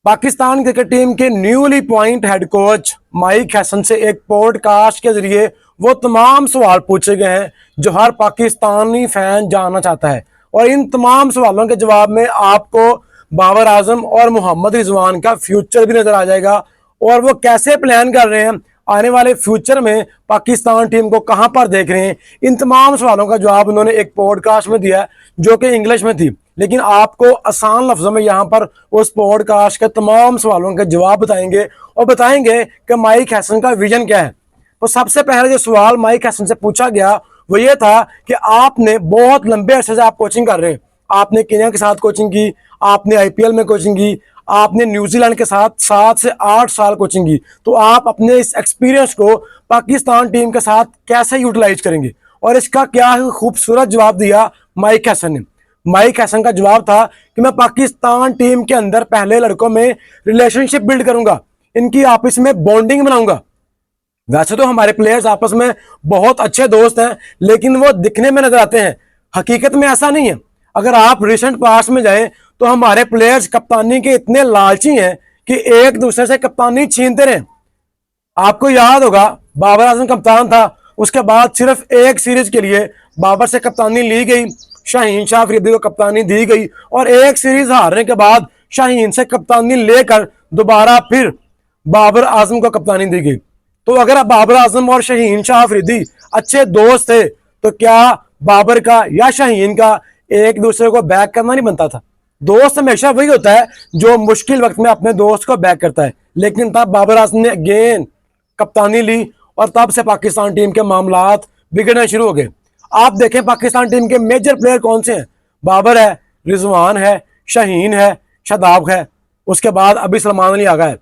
Pakistan cricket team के newly appoint head coach Mike Hesson से एक पॉडकास्ट के जरिए वो तमाम सवाल पूछे गए हैं जो हर पाकिस्तानी फैन जानना चाहता है। और इन तमाम सवालों के जवाब में आपको बाबर आजम और मोहम्मद रिजवान का फ्यूचर भी नजर आ जाएगा और वो कैसे प्लान कर रहे हैं आने वाले फ्यूचर में पाकिस्तान टीम को कहां पर देख रहे हैं। इन तमाम सवालों का जवाब उन्होंने एक पॉडकास्ट में दिया जो कि इंग्लिश में थी, लेकिन आपको आसान लफ्जों में यहाँ पर उस पॉडकास्ट के तमाम सवालों के जवाब बताएंगे और बताएंगे कि माइक हैसन का विजन क्या है। तो सबसे पहले जो सवाल माइक हैसन से पूछा गया वो ये था कि आपने बहुत लंबे अरसे से आप कोचिंग कर रहे हैं, आपने केन्या के साथ कोचिंग की, आपने आईपीएल में कोचिंग की, आपने न्यूजीलैंड के साथ 7 से 8 साल कोचिंग की, तो आप अपने इस एक्सपीरियंस को पाकिस्तान टीम के साथ कैसे यूटिलाइज करेंगे। और इसका क्या खूबसूरत जवाब दिया माइक हैसन ने। माइक हैसन का जवाब था कि मैं पाकिस्तान टीम के अंदर पहले लड़कों में रिलेशनशिप बिल्ड करूंगा, इनकी आपस में बॉन्डिंग बनाऊंगा। वैसे तो हमारे प्लेयर्स आपस में बहुत अच्छे दोस्त हैं, लेकिन वो दिखने में नजर आते हैं, हकीकत में ऐसा नहीं है। अगर आप रिसेंट पास्ट में जाएं तो हमारे प्लेयर्स कप्तानी के इतने लालची हैं कि एक दूसरे से कप्तानी छीनते रहे। आपको याद होगा बाबर आजम कप्तान था, उसके बाद सिर्फ एक सीरीज के लिए बाबर से कप्तानी ली गई, शाहीन शाह अफरीदी को कप्तानी दी गई और एक सीरीज हारने के बाद शाहीन से कप्तानी लेकर दोबारा फिर बाबर आजम को कप्तानी दी गई। तो अगर अब बाबर आजम और शाहीन शाह अफरीदी अच्छे दोस्त थे तो क्या बाबर का या शाहीन का एक दूसरे को बैक करना नहीं बनता था? दोस्त हमेशा वही होता है जो मुश्किल वक्त में अपने दोस्त को बैक करता है। लेकिन तब बाबर आजम ने अगेन कप्तानी ली और तब से पाकिस्तान टीम के मामलात बिगड़ने शुरू हो गए। आप देखें पाकिस्तान टीम के मेजर प्लेयर कौन से हैं? बाबर है, रिजवान है, शाहीन है, शादाब है, उसके बाद अभी सलमान अली आगा है।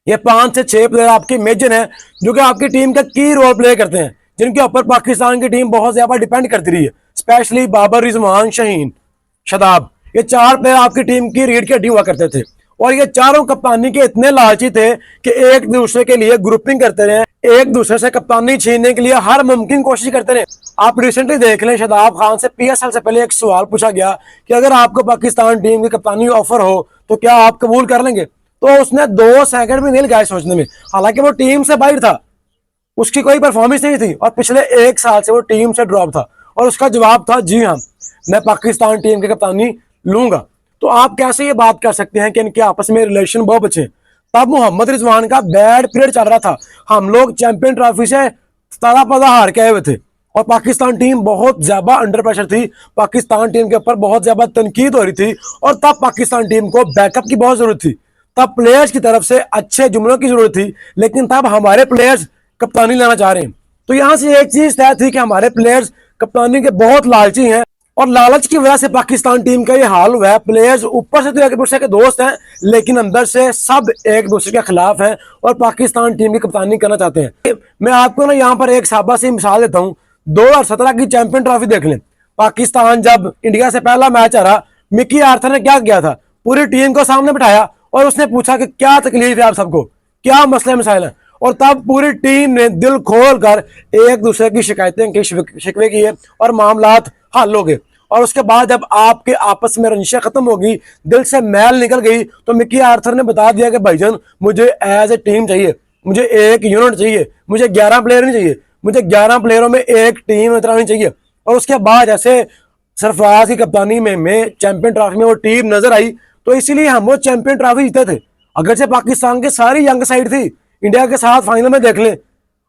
ये 5 से 6 प्लेयर आपके मेजर हैं जो कि आपकी टीम का की रोल प्ले करते हैं, जिनके ऊपर पाकिस्तान की टीम बहुत ज्यादा डिपेंड करती रही है। स्पेशली बाबर, रिजवान, शाहीन, शादाब, ये 4 प्लेयर आपकी टीम की रीढ़ की हड्डी हुआ करते थे और ये चारों कप्तानी के इतने लालची थे कि एक दूसरे के लिए ग्रुपिंग करते रहे, एक दूसरे से कप्तानी छीनने के लिए हर मुमकिन कोशिश करते रहे। आप रिसेंटली देख लें, शादाब खान से पीएसएल से पहले एक सवाल पूछा गया कि अगर आपको पाकिस्तान टीम की कप्तानी ऑफर हो तो क्या आप कबूल कर लेंगे? तो उसने 2 सेकंड भी नहीं लगाए सोचने में, हालांकि वो टीम से बाहर था, उसकी कोई परफॉर्मेंस नहीं थी और पिछले 1 साल से वो टीम से ड्रॉप था और उसका जवाब था जी हाँ, मैं पाकिस्तान टीम की कप्तानी लूंगा। तो आप कैसे ये बात कर सकते हैं कि इनके आपस में रिलेशन बहुत अच्छे? तब मोहम्मद रिजवान का बैड पीरियड चल रहा था, हम लोग चैंपियन ट्रॉफी से ताला पादा हार के आए हुए थे और पाकिस्तान टीम बहुत ज्यादा अंडर प्रेशर थी, पाकिस्तान टीम के ऊपर बहुत ज्यादा तनकीद हो रही थी और तब पाकिस्तान टीम को बैकअप की बहुत जरूरत थी, तब प्लेयर्स की तरफ से अच्छे जुमलों की जरूरत थी, लेकिन तब हमारे प्लेयर्स कप्तानी लेना चाह रहे हैं। तो यहां से एक चीज तय थी कि हमारे प्लेयर्स कप्तानी के बहुत लालची हैं और लालच की वजह से पाकिस्तान टीम का ये हाल हुआ है। प्लेयर्स ऊपर से तो एक दूसरे के दोस्त हैं, लेकिन अंदर से सब एक दूसरे के खिलाफ हैं और पाकिस्तान टीम की कप्तानी करना चाहते हैं। मैं आपको ना यहाँ पर एक साबा सी मिसाल देता हूँ। 2017 की चैंपियन ट्रॉफी देख लें, पाकिस्तान जब इंडिया से पहला मैच आ रहा, मिकी आर्थर ने क्या किया था, पूरी टीम को सामने बिठाया और उसने पूछा कि क्या तकलीफ है आप सबको, क्या मसले मसाइल हैं, और तब पूरी टीम ने दिल खोल कर एक दूसरे की शिकायतें की, शिकवे किए और मामलात हल हो गए। और उसके बाद जब आपके आपस में रंजिशें खत्म होगी, दिल से मैल निकल गई, तो मिकी आर्थर ने बता दिया कि भाईजान मुझे एज ए टीम चाहिए, मुझे एक यूनिट चाहिए, मुझे 11 प्लेयर नहीं चाहिए, मुझे 11 प्लेयरों में एक टीम उतरानी चाहिए। और उसके बाद जैसे सरफराज की कप्तानी में चैंपियन ट्रॉफी में वो टीम नजर आई, तो इसीलिए हम वो चैंपियन ट्रॉफी जीते थे। अगर से पाकिस्तान की सारी यंग साइड थी, इंडिया के साथ फाइनल में देख लें,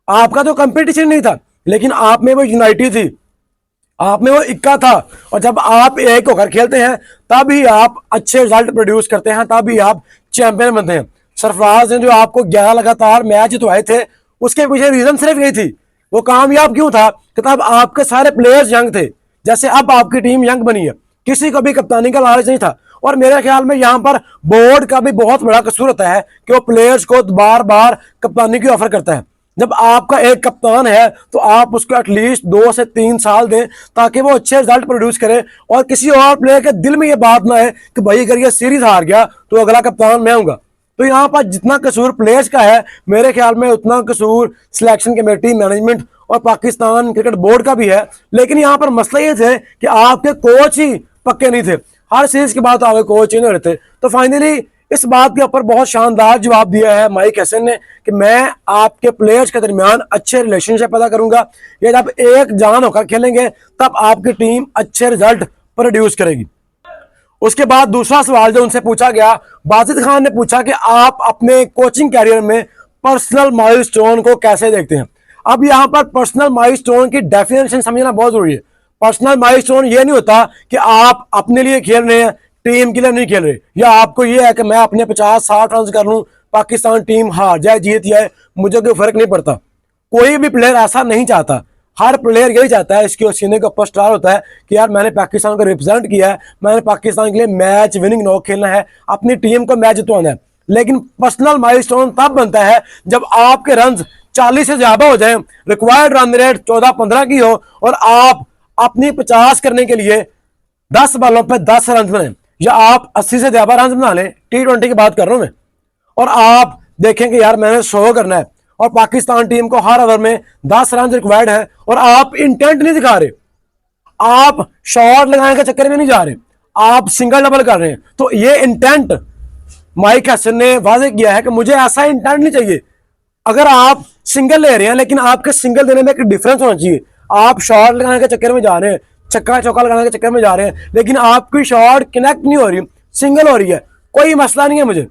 आपका तो कंपटीशन नहीं था, लेकिन आप में वो यूनाइटेड थी, आप में वो इक्का था। और जब आप एक होकर खेलते हैं तभी आप अच्छे रिजल्ट प्रोड्यूस करते हैं, तभी आप चैंपियन बनते हैं। सरफराज ने जो आपको 11 लगातार मैच जितवाए थे, उसके पीछे रीजन सिर्फ यही थी। वो कामयाब क्यों था कि तब आपके सारे प्लेयर्स यंग थे, जैसे अब आपकी टीम यंग बनी है, किसी को भी कप्तानी का लालच नहीं था। और मेरे ख्याल में यहाँ पर बोर्ड का भी बहुत बड़ा कसूर होता है कि वो प्लेयर्स को बार बार कप्तानी की ऑफर करता है। जब आपका एक कप्तान है तो आप उसको एटलीस्ट 2 से 3 साल दें ताकि वो अच्छे रिजल्ट प्रोड्यूस करे और किसी और प्लेयर के दिल में ये बात ना है कि भाई अगर ये सीरीज हार गया तो अगला कप्तान मैं हूंगा। तो यहाँ पर जितना कसूर प्लेयर्स का है, मेरे ख्याल में उतना कसूर सिलेक्शन कमेटी, मैनेजमेंट और पाकिस्तान क्रिकेट बोर्ड का भी है। लेकिन यहाँ पर मसला ये थे कि आपके कोच ही पक्के नहीं थे, हर सीरीज के बाद आपके कोच चेंज हो रहे थे। तो फाइनली इस बात के ऊपर बहुत शानदार जवाब दिया है माइक हैसन ने कि मैं आपके प्लेयर्स के दरमियान अच्छे रिलेशनशिप पैदा करूंगा। ये जब एक जान होकर खेलेंगे तब आपकी टीम अच्छे रिजल्ट प्रोड्यूस करेगी। उसके बाद दूसरा सवाल जो उनसे पूछा गया, बाजिद खान ने पूछा कि आप अपने कोचिंग कैरियर में पर्सनल माइलस्टोन को कैसे देखते हैं। अब यहाँ पर पर्सनल माइलस्टोन की डेफिनेशन समझना बहुत जरूरी है। पर्सनल माइलस्टोन ये नहीं होता कि आप अपने लिए खेल रहे हैं, टीम के लिए नहीं खेल रहे, या आपको ये है कि मैं अपने 50-60 रन कर लूं, पाकिस्तान टीम हार जाए जीत जाए मुझे कोई फर्क नहीं पड़ता। कोई भी प्लेयर ऐसा नहीं चाहता। हर प्लेयर यही चाहता है, इसके सीने के ऊपर स्टार होता है कि यार मैंने पाकिस्तान को रिप्रेजेंट किया है, मैंने पाकिस्तान के लिए मैच विनिंग नॉक खेलना है, अपनी टीम को मैच जितवाना है। लेकिन पर्सनल माइलस्टोन तब बनता है जब आपके रन 40 से ज्यादा हो जाए, रिक्वायर्ड रन रेट 14-15 की हो और आप अपनी 50 करने के लिए 10 बॉलों पे 10 रन बनाए, या आप 80 से ज्यादा रन बना लें, T20 की बात कर रहा हूं मैं, और आप देखें कि यार मैंने 100 करना है और पाकिस्तान टीम को हर ओवर में 10 रन रिक्वायर्ड है और आप इंटेंट नहीं दिखा रहे, आप शॉट लगाने के चक्कर में नहीं जा रहे, आप सिंगल डबल कर रहे हैं, तो ये इंटेंट माइक हैसन ने वाजे किया है कि मुझे ऐसा इंटेंट नहीं चाहिए। अगर आप सिंगल ले रहे हैं लेकिन आपके सिंगल देने में एक डिफरेंस होना चाहिए। आप शॉट लगाने के चक्कर में जा रहे हैं, छक्का चौका लगाने के चक्कर में जा रहे हैं, लेकिन आपकी शॉट कनेक्ट नहीं हो रही, सिंगल हो रही है, कोई मसला नहीं है मुझे।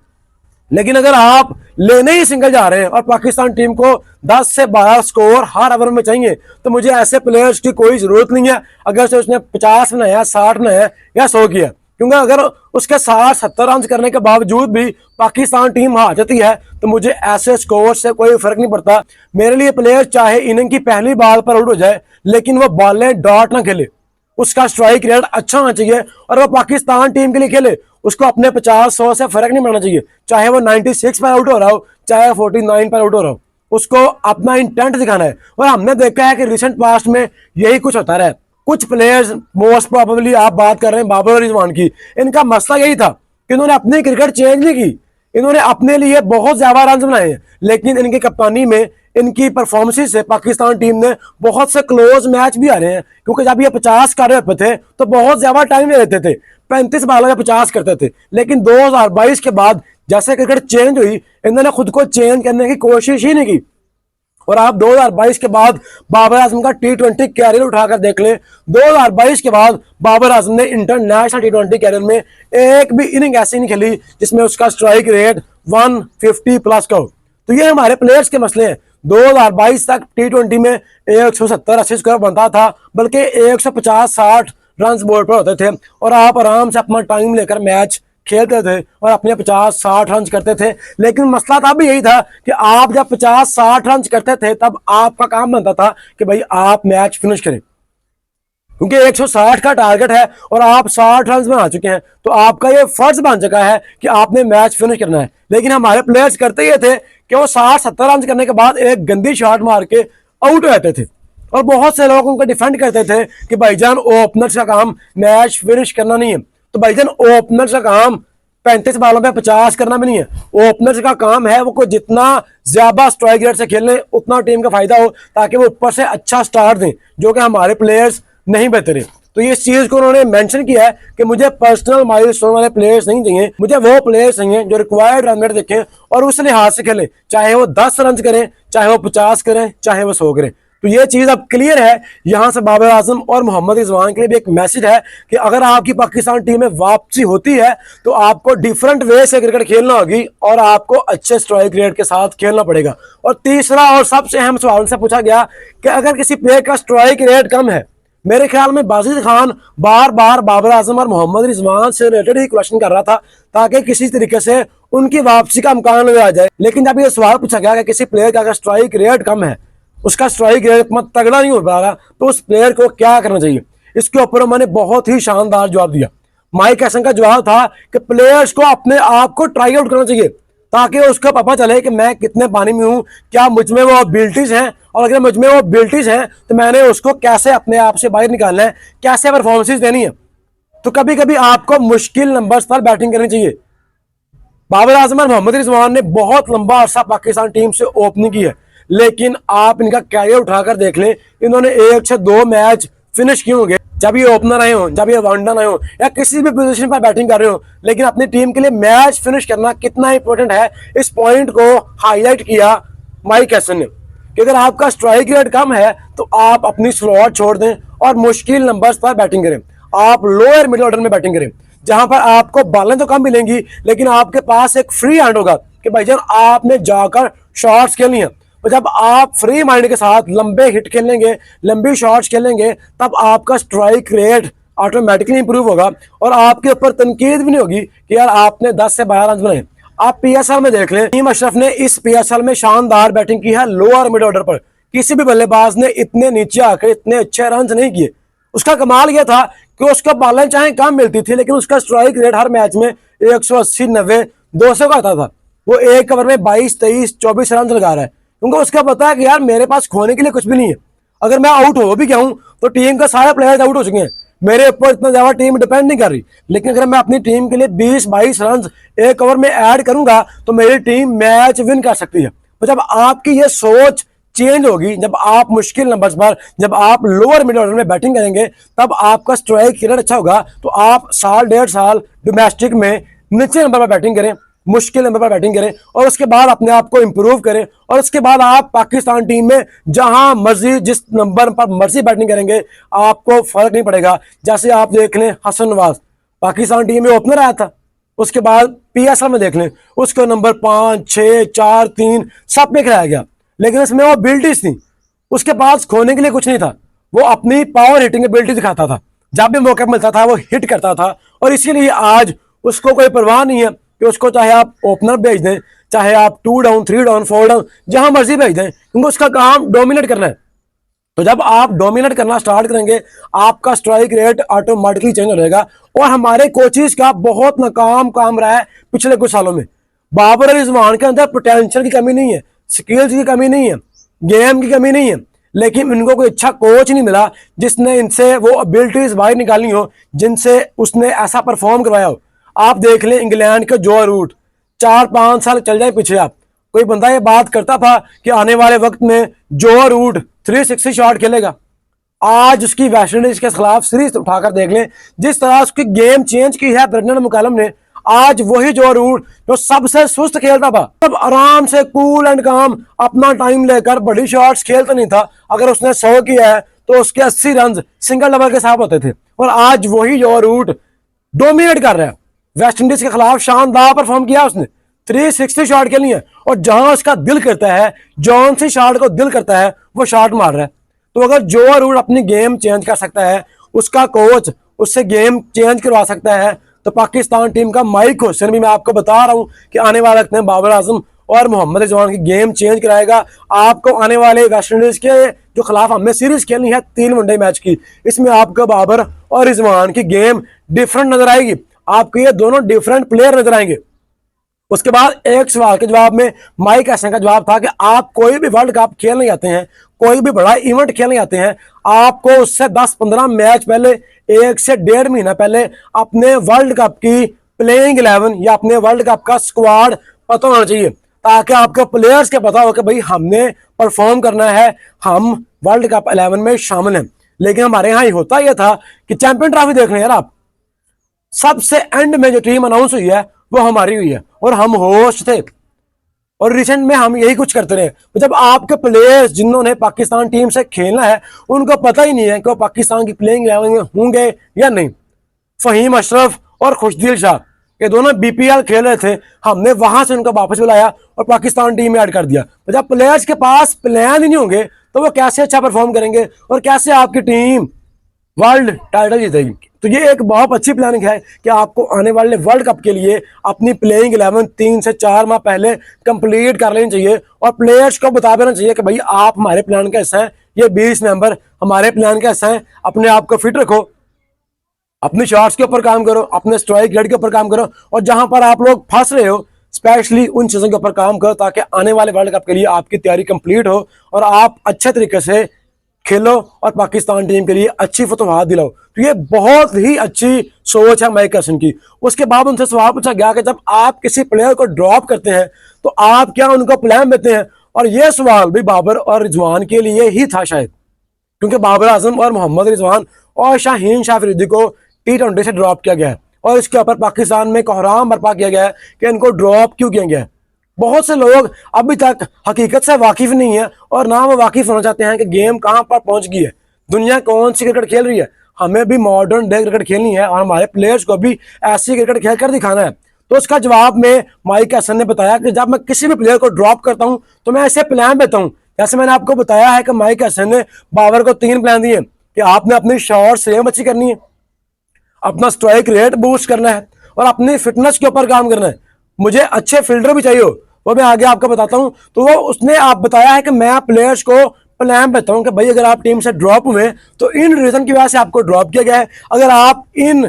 लेकिन अगर आप लेने ही सिंगल जा रहे हैं और पाकिस्तान टीम को 10 से 12 स्कोर हर ओवर में चाहिए, तो मुझे ऐसे प्लेयर्स की कोई जरूरत नहीं है अगर से उसने 50 बनाया, 60 बनाया या 100 किया, क्योंकि अगर उसके 60-70 रन करने के बावजूद भी पाकिस्तान टीम हार जाती है तो मुझे ऐसे स्कोर से कोई फर्क नहीं पड़ता। मेरे लिए प्लेयर चाहे इनिंग की पहली बॉल पर आउट हो जाए लेकिन वो बॉलें डॉट ना खेले, उसका स्ट्राइक रेट अच्छा होना चाहिए और वो पाकिस्तान टीम के लिए खेले, उसको अपने 50-100 से फर्क नहीं पड़ना चाहिए, चाहे वो 96 पर आउट हो रहा हो, चाहे 49 पर आउट हो रहा हो, उसको अपना इंटेंट दिखाना है। और हमने देखा है कि रिसेंट पास्ट में यही कुछ होता रहा है। कुछ प्लेयर्स, मोस्ट प्रोबेबली आप बात कर रहे हैं बाबर रिजवान की, इनका मसला यही था कि इन्होंने अपनी क्रिकेट चेंज नहीं की, इन्होंने अपने लिए बहुत ज्यादा रन बनाए हैं, लेकिन इनकी कप्तानी में, इनकी परफॉर्मेंस से पाकिस्तान टीम ने बहुत से क्लोज मैच भी आ रहे हैं, क्योंकि जब ये 50 कर रहे थे तो बहुत ज्यादा टाइम ले लेते थे, 35 बॉलों में 50 करते थे। लेकिन 2022 के बाद जैसे क्रिकेट चेंज हुई, इन्होंने खुद को चेंज करने की कोशिश ही नहीं की। और आप 2022 के बाद बाबर आजम का T20 कैरियर उठाकर देख लें, 2022 के बाद बाबर आजम ने इंटरनेशनल T20 कैरियर में एक भी इनिंग ऐसी नहीं खेली जिसमें उसका स्ट्राइक रेट 150 प्लस का हो। तो ये हमारे प्लेयर्स के मसले हैं। 2022 तक T20 में 170-80 स्कोर बनता था, बल्कि 150-60 रन बोर्ड पर होते थे और आप आराम से अपना टाइम लेकर मैच खेलते थे और अपने 50-60 रन करते थे। लेकिन मसला तब भी यही था कि आप जब 50-60 रन करते थे तब आपका काम बनता था कि भाई आप मैच फिनिश करें, क्योंकि 160 का टारगेट है और आप 60 रन बना चुके हैं, तो आपका ये फर्ज बन चुका है कि आपने मैच फिनिश करना है। लेकिन हमारे प्लेयर्स करते ये थे कि वो 60-70 रन करने के बाद एक गंदी शॉट मार के आउट हो जाते थे और बहुत से लोग उनको डिफेंड करते थे कि भाईजान ओपनर्स का काम मैच फिनिश करना नहीं है। तो भाईजान ओपनर्स का काम 35 बॉलों पे 50 करना भी नहीं है। ओपनर्स का काम है वो को जितना ज्यादा स्ट्राइक रेट से खेलने उतना टीम का फायदा हो, ताकि वो ऊपर से अच्छा स्टार्ट दें, जो कि हमारे प्लेयर्स नहीं बेहतर है। तो ये चीज को उन्होंने मेंशन किया है कि मुझे पर्सनल माइलस्टोन वाले प्लेयर्स नहीं चाहिए, मुझे वो प्लेयर्स चाहिए जो रिक्वायर्ड रन रेट देखें और उस लिहाज से खेलें, चाहे वो 10 रन करें, चाहे वो 50 करें, चाहे वो 100 करें। तो ये चीज अब क्लियर है। यहां से बाबर आजम और मोहम्मद रिजवान के लिए भी एक मैसेज है कि अगर आपकी पाकिस्तान टीम में वापसी होती है तो आपको डिफरेंट वे से क्रिकेट खेलना होगी और आपको अच्छे स्ट्राइक रेट के साथ खेलना पड़ेगा। और तीसरा और सबसे अहम सवाल उनसे पूछा गया कि अगर किसी प्लेयर का स्ट्राइक रेट कम है, मेरे ख्याल में बाजिद खान बार बार बाबर आजम और मोहम्मद रिजवान से रिलेटेड ही क्वेश्चन कर रहा था ताकि किसी तरीके से उनकी वापसी का इम्कान नजर आ जाए। लेकिन जब ये सवाल पूछा गया कि किसी प्लेयर का अगर स्ट्राइक रेट कम है, उसका स्ट्राइक रेट इतना तगड़ा नहीं हो पा रहा, तो उस प्लेयर को क्या करना चाहिए, इसके ऊपर उन्होंने बहुत ही शानदार जवाब दिया। माइक हैसन का जवाब था कि प्लेयर्स को अपने आप को ट्राई आउट करना चाहिए ताकि उसको पता चले कि मैं कितने पानी में हूं, क्या मुझ में वो एबिलिटीज हैं, और अगर मुझ में वो एबिलिटीज हैं तो मैंने उसको कैसे अपने आप से बाहर निकालना है, कैसे परफॉर्मेंसेज देनी है। तो कभी कभी आपको मुश्किल नंबर्स पर बैटिंग करनी चाहिए। बाबर आजम और मोहम्मद रिजवान ने बहुत लंबा अरसा पाकिस्तान टीम से ओपनिंग की है, लेकिन आप इनका कैरियर उठाकर देख लें, इन्होंने 1 से 2 मैच फिनिश किए होंगे, जब ये ओपनर आए हो, जब ये वनडन आए हो, या किसी भी पोजीशन पर बैटिंग कर रहे हो, लेकिन अपनी टीम के लिए मैच फिनिश करना कितना इंपॉर्टेंट है, इस पॉइंट को हाईलाइट किया माइक हैसन ने कि अगर आपका स्ट्राइक रेट कम है तो आप अपनी स्लॉट छोड़ दें और मुश्किल नंबर्स पर बैटिंग करें। आप लोअर मिडिल ऑर्डर में बैटिंग करें, जहां पर आपको बॉलें तो कम मिलेंगी, लेकिन आपके पास एक फ्री हैंड होगा कि भाईजान आपने जाकर शॉट्स खेलनी है। तो जब आप फ्री माइंड के साथ लंबे हिट खेलेंगे, लंबी शॉट्स खेलेंगे, तब आपका स्ट्राइक रेट ऑटोमेटिकली इंप्रूव होगा और आपके ऊपर तनकीद भी नहीं होगी कि यार आपने 10 से 12 रन बनाए। आप पीएसएल में देख लें, नईम अशरफ ने इस पीएसएल में शानदार बैटिंग की है लोअर मिड ऑर्डर पर। किसी भी बल्लेबाज ने इतने नीचे आकर इतने अच्छे रन नहीं किए। उसका कमाल यह था कि उसका बॉलें चाहे कम मिलती थी, लेकिन उसका स्ट्राइक रेट हर मैच में 180, 90, 200 का आता था। वो एक ओवर में 22, 23, 24 रन लगा रहा है, क्योंकि उसका पता है कि यार मेरे पास खोने के लिए कुछ भी नहीं है। अगर मैं आउट हो भी गया हूं तो टीम का सारे प्लेयर्स आउट हो चुके हैं, मेरे ऊपर इतना ज्यादा टीम डिपेंड नहीं कर रही। लेकिन अगर मैं अपनी टीम के लिए 20-22 रन एक ओवर में ऐड करूंगा तो मेरी टीम मैच विन कर सकती है। तो जब आपकी ये सोच चेंज होगी, जब आप मुश्किल नंबर्स पर, जब आप लोअर मिडिल ऑर्डर में बैटिंग करेंगे, तब आपका स्ट्राइक रेट अच्छा होगा। तो आप साल 1.5 साल डोमेस्टिक में नीचे नंबर पर बैटिंग करें, मुश्किल नंबर पर बैटिंग करें और उसके बाद अपने आप को इंप्रूव करें, और उसके बाद आप पाकिस्तान टीम में जहां मर्जी जिस नंबर पर मर्जी बैटिंग करेंगे आपको फर्क नहीं पड़ेगा। जैसे आप देख लें हसन नवाज पाकिस्तान टीम में ओपनर आया था, उसके बाद पीएसएल में देख लें उसको नंबर 5, 6, 4, 3 सब पे खिलाया गया, लेकिन इसमें वो एबिलिटीज थी, उसके पास खोने के लिए कुछ नहीं था। वो अपनी पावर हिटिंग एबिलिटी दिखाता था, जब भी मौका मिलता था वो हिट करता था। और इसीलिए आज उसको कोई परवाह नहीं है कि उसको चाहे आप ओपनर भेज दें, चाहे आप 2 डाउन, 3 डाउन, 4 डाउन, जहां मर्जी भेज दें, क्योंकि उसका काम डोमिनेट करना है। तो जब आप डोमिनेट करना स्टार्ट करेंगे आपका स्ट्राइक रेट ऑटोमेटिकली चेंज हो जाएगा। और हमारे कोचेस का बहुत नाकाम काम रहा है पिछले कुछ सालों में। बाबर और रिजवान के अंदर पोटेंशियल की कमी नहीं है, स्किल्स की कमी नहीं है, गेम की कमी नहीं है, लेकिन इनको कोई अच्छा कोच नहीं मिला जिसने इनसे वो एबिलिटीज बाहर निकाली हो, जिनसे उसने ऐसा परफॉर्म करवाया हो। आप देख लें इंग्लैंड के जो रूट, 4-5 साल चल जाए पीछे, आप कोई बंदा ये बात करता था कि आने वाले वक्त में जो रूट 360 शॉट खेलेगा। आज उसकी वेस्ट इंडीज के खिलाफ सीरीज उठाकर देख लें, जिस तरह उसकी गेम चेंज की है ब्रेंडन मैकलम ने। आज वही जो रूट जो सबसे सुस्त खेलता था, तब आराम से कूल एंड काम अपना टाइम लेकर बड़ी शॉट्स खेलता नहीं था। अगर उसने 100 किया है तो उसके 80 रन सिंगल डबल के साथ होते थे। और आज वही जो रूट डोमिनेट कर रहा है। वेस्ट इंडीज के खिलाफ शानदार परफॉर्म किया उसने, 360 शॉट खेली है, और जहां उसका दिल करता है, जौन सी शॉट को दिल करता है वो शॉट मार रहा है। तो अगर जो रूट अपनी गेम चेंज कर सकता है, उसका कोच उससे गेम चेंज करवा सकता है, तो पाकिस्तान टीम का माइक हुसैन भी मैं आपको बता रहा हूं कि आने वाले वक्त में बाबर आजम और मोहम्मद रिजवान की गेम चेंज कराएगा। आपको आने वाले वेस्ट इंडीज के जो खिलाफ हमें सीरीज खेलनी है 3 वनडे मैच की, इसमें आपको बाबर और रिजवान की गेम डिफरेंट नजर आएगी। आपको ये दोनों डिफरेंट प्लेयर नजर आएंगे। उसके बाद एक सवाल के जवाब में माइक हैसन का जवाब था कि आप कोई भी वर्ल्ड कप खेलने जाते हैं, कोई भी बड़ा इवेंट खेलने जाते हैं, आपको उससे 10-15 मैच पहले, 1 से 1.5 महीना पहले अपने वर्ल्ड कप की प्लेइंग 11 या अपने वर्ल्ड कप का स्क्वाड पता होना चाहिए, ताकि आपके प्लेयर्स के पता हो कि भाई हमने परफॉर्म करना है, हम वर्ल्ड कप 11 में शामिल हैं। लेकिन हमारे यहाँ होता यह था कि चैंपियन ट्रॉफी देख रहे हैं यार आप, सबसे एंड में जो टीम अनाउंस हुई है वो हमारी हुई है और हम होस्ट थे, और रिसेंट में हम यही कुछ करते रहे। तो जब आपके प्लेयर्स जिन्होंने पाकिस्तान टीम से खेलना है उनको पता ही नहीं है कि वो पाकिस्तान की प्लेइंग 11 में होंगे या नहीं। फहीम अशरफ और खुशदिल शाह ये दोनों बीपीएल खेल रहे थे, हमने वहां से उनको वापस बुलाया और पाकिस्तान टीम में ऐड कर दिया। तो जब प्लेयर्स के पास प्लान ही नहीं होंगे तो वो कैसे अच्छा परफॉर्म करेंगे और कैसे आपकी टीम वर्ल्ड टाइटल जीतेगी। तो ये एक बहुत अच्छी प्लानिंग है कि आपको आने वाले वर्ल्ड कप के लिए अपनी प्लेइंग 11 3 से 4 माह पहले कंप्लीट कर लेनी चाहिए और प्लेयर्स को बता देना चाहिए कि भाई आप हमारे प्लान का हिस्सा हैं, ये 20 नवंबर हमारे प्लान का हिस्सा है। अपने आप को फिट रखो, अपनी शॉट्स के ऊपर काम करो, अपने स्ट्राइक रेट के ऊपर काम करो, और जहां पर आप लोग फंस रहे हो स्पेशली उन चीज़ों के ऊपर काम करो ताकि आने वाले वर्ल्ड कप के लिए आपकी तैयारी कंप्लीट हो और आप अच्छे तरीके से खेलो और पाकिस्तान टीम के लिए अच्छी फतवाहत दिलाओ। तो ये बहुत ही अच्छी सोच है माइक हैसन की। उसके बाद उनसे सवाल पूछा गया कि जब आप किसी प्लेयर को ड्रॉप करते हैं तो आप क्या उनको प्लान देते हैं, और ये सवाल भी बाबर और रिजवान के लिए ही था शायद, क्योंकि बाबर आजम और मोहम्मद रिजवान और शाहीन शाह अफरीदी को T20 से ड्रॉप किया गया है और इसके ऊपर पाकिस्तान में कोहराम बर्पा किया गया है कि इनको ड्रॉप क्यों किया गया है। बहुत से लोग अभी तक हकीकत से वाकिफ नहीं है और ना वो वाकिफ होना चाहते हैं कि गेम कहां पर पहुंच गई है, दुनिया कौन सी क्रिकेट खेल रही है। हमें भी मॉडर्न डे क्रिकेट खेलनी है और हमारे प्लेयर्स को भी ऐसी क्रिकेट खेल कर दिखाना है। तो इसका जवाब में माइक हैसन ने बताया कि जब मैं किसी भी प्लेयर को ड्रॉप करता हूं तो मैं ऐसे प्लान देता हूं। जैसे मैंने आपको बताया है कि माइक हैसन ने बाबर को 3 प्लान दिए कि आपने अपनी शॉट सेम अच्छी करनी है, अपना स्ट्राइक रेट बूस्ट करना है और अपनी फिटनेस के ऊपर काम करना है। मुझे अच्छे फील्डर भी चाहिए, वो मैं आगे आपको बताता हूं। तो वो उसने आप बताया है कि मैं प्लेयर्स को प्लान देता हूं कि भाई अगर आप टीम से ड्रॉप हुए तो इन रीजन की वजह से आपको ड्रॉप किया गया है। अगर आप इन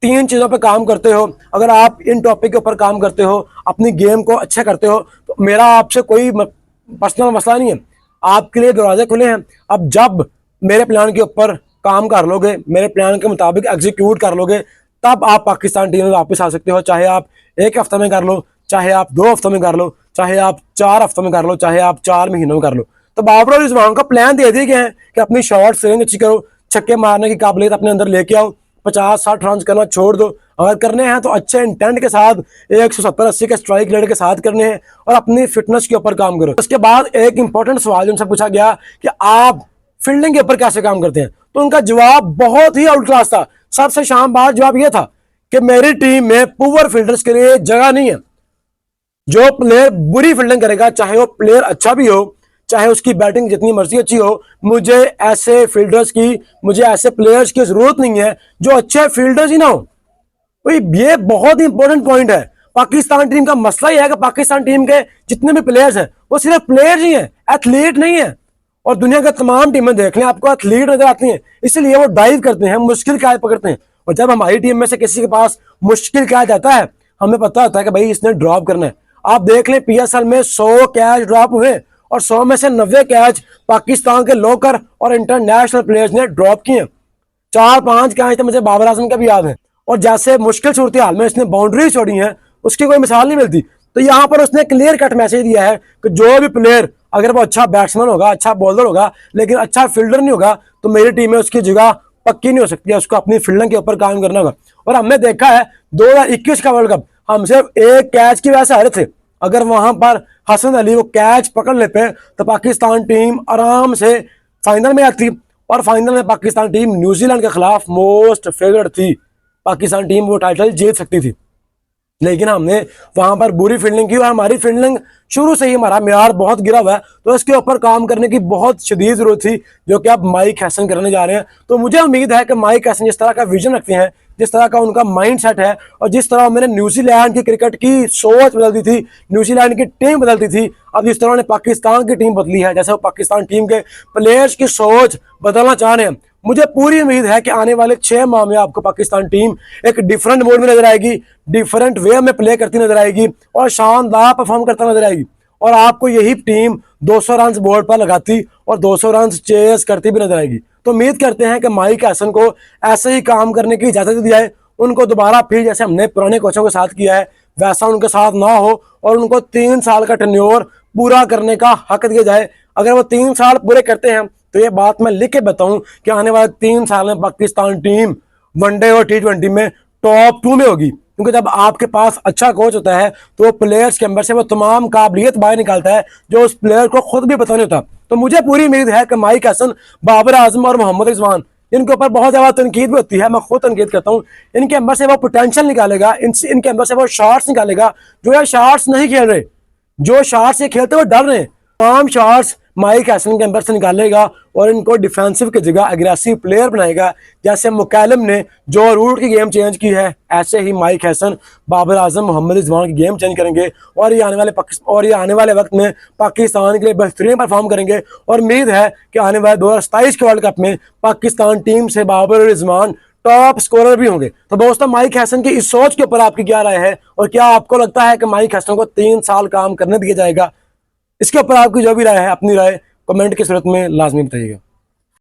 3 चीजों पर काम करते हो, अगर आप इन टॉपिक के ऊपर काम करते हो, अपनी गेम को अच्छा करते हो, तो मेरा आपसे कोई पर्सनल मसला नहीं है, आपके लिए दरवाजे खुले हैं। अब जब मेरे प्लान के ऊपर काम कर लोगे, मेरे प्लान के मुताबिक एग्जीक्यूट कर लोगे, तब आप पाकिस्तान टीम में वापस आ सकते हो। चाहे आप 1 हफ्ते में कर लो, चाहे आप 2 हफ्तों में कर लो, चाहे आप 4 हफ्तों में कर लो, चाहे आप 4 महीनों में कर लो। तो बाबर और रिजवान का प्लान दे दिए गए हैं कि अपनी शॉट रेंज अच्छी करो, छक्के मारने की काबिलियत अपने अंदर लेके आओ, 50-60 रन करना छोड़ दो। अगर करने हैं तो अच्छे इंटेंट के साथ 170-80 के स्ट्राइक रेट के साथ करने हैं और अपनी फिटनेस के ऊपर काम करो। उसके बाद एक इंपॉर्टेंट सवाल उनसे पूछा गया कि आप फील्डिंग के ऊपर कैसे काम करते हैं, तो उनका जवाब बहुत ही आउट क्लास था। सबसे शानदार जवाब यह था कि मेरी टीम में पुअर फील्डर्स के लिए जगह नहीं है। जो प्लेयर बुरी फील्डिंग करेगा, चाहे वो प्लेयर अच्छा भी हो, चाहे उसकी बैटिंग जितनी मर्जी अच्छी हो, मुझे ऐसे फील्डर्स की, मुझे ऐसे प्लेयर्स की जरूरत नहीं है जो अच्छे फील्डर्स ही ना हो। ये बहुत ही इंपॉर्टेंट पॉइंट है। पाकिस्तान टीम का मसला यह है कि पाकिस्तान टीम के जितने भी प्लेयर्स हैं वो सिर्फ प्लेयर्स ही हैं, एथलीट नहीं है। और दुनिया के तमाम टीमें देख लें, आपको एथलीट नजर आती हैं, इसलिए वो डाइव करते हैं, मुश्किल कैच पकड़ते हैं। और जब हमारी टीम में से किसी के पास मुश्किल कैच आता है, हमें पता होता है कि भाई इसने ड्रॉप करना है। आप देख लें PSL में 100 कैच ड्रॉप हुए और 100 में से 90 कैच पाकिस्तान के लोकल और इंटरनेशनल प्लेयर्स ने ड्रॉप किए। 4-5 कैच तो मुझे बाबर आजम का भी याद है। और जैसे मुश्किल सूरत हाल में इसने बाउंड्री छोड़ी है, उसकी कोई मिसाल नहीं मिलती। तो यहाँ पर उसने क्लियर कट मैसेज दिया है कि जो भी प्लेयर, अगर वो अच्छा बैट्समैन होगा, अच्छा बॉलर होगा, लेकिन अच्छा फील्डर नहीं होगा, तो मेरी टीम में उसकी जगह पक्की नहीं हो सकती है। उसको अपनी फील्डिंग के ऊपर काम करना होगा। और हमने देखा है 2021 का वर्ल्ड कप, हम सिर्फ एक कैच की वजह से हारे थे। अगर वहां पर हसन अली वो कैच पकड़ लेते तो पाकिस्तान टीम आराम से फाइनल में आती और फाइनल में पाकिस्तान टीम न्यूजीलैंड के खिलाफ मोस्ट फेवरेट थी, पाकिस्तान टीम वो टाइटल जीत सकती थी। लेकिन हमने वहां पर बुरी फील्डिंग की और हमारी फील्डिंग शुरू से ही हमारा मेयार बहुत गिरा हुआ है। तो इसके ऊपर काम करने की बहुत शदीद जरूरत थी, जो कि अब माइक हैसन करने जा रहे हैं। तो मुझे उम्मीद है कि माइक हैसन जिस तरह का विजन रखते हैं, जिस तरह का उनका माइंड सेट है और जिस तरह मैंने न्यूजीलैंड की क्रिकेट की सोच बदल दी थी, न्यूजीलैंड की टीम बदलती थी, अब जिस तरह उन्होंने पाकिस्तान की टीम बदली है, जैसे वो पाकिस्तान टीम के प्लेयर्स की सोच बदलना चाह रहे हैं, मुझे पूरी उम्मीद है कि आने वाले 6 माह में आपको पाकिस्तान टीम एक डिफरेंट मोड में नजर आएगी, डिफरेंट वे में प्ले करती नजर आएगी और शानदार परफॉर्म करता नजर आएगी। और आपको यही टीम 200 रन बोर्ड पर लगाती और 200 रन चेस करती भी नजर आएगी। तो उम्मीद करते हैं कि माइक हैसन को ऐसे ही काम करने की इजाजत दी जाए, उनको दोबारा फिर जैसे हमने पुराने कोचों के साथ किया है वैसा उनके साथ ना हो और उनको 3 साल का टेन्योर पूरा करने का हक दिया जाए। अगर वो 3 साल पूरे करते हैं तो ये बात मैं लिख के बताऊं कि आने वाले 3 साल में पाकिस्तान टीम वनडे और T20 में टॉप 2 में होगी। क्योंकि जब आपके पास अच्छा कोच होता है तो प्लेयर्स के अंदर से वो तमाम काबिलियत बाहर निकालता है जो उस प्लेयर को खुद भी पता नहीं होता। तो मुझे पूरी उम्मीद है कि माइक हैसन, बाबर आजम और मोहम्मद रिजवान, इनके ऊपर बहुत ज्यादा तनकीद भी होती है, मैं खुद तनकीद करता हूँ, इनके अंदर से वो पोटेंशियल निकालेगा, इनके अंदर से वो शॉट्स निकालेगा जो यार शॉट्स नहीं खेल रहे, जो शॉट्स से खेलते हुए डर रहे हैं, तमाम शॉट्स माइक हैसन के अंदर से निकालेगा और इनको डिफेंसिव की जगह एग्रेसिव प्लेयर बनाएगा। जैसे मुकैलम ने जो रूट की गेम चेंज की है, ऐसे ही माइक हैसन, बाबर आजम, मोहम्मद रिजवान की गेम चेंज करेंगे और ये आने वाले वक्त में पाकिस्तान के लिए बेहतरीन परफॉर्म करेंगे। और उम्मीद है कि आने वाले 2027 के वर्ल्ड कप में पाकिस्तान टीम से बाबर और रिजवान टॉप स्कोरर भी होंगे। तो दोस्तों, माइक हैसन की इस सोच के ऊपर आपकी क्या राय है और क्या आपको लगता है कि माइक हैसन को 3 साल काम करने दिया जाएगा? इसके ऊपर आपकी जो भी राय है, अपनी राय कमेंट की सूरत में लाजमी बताइएगा।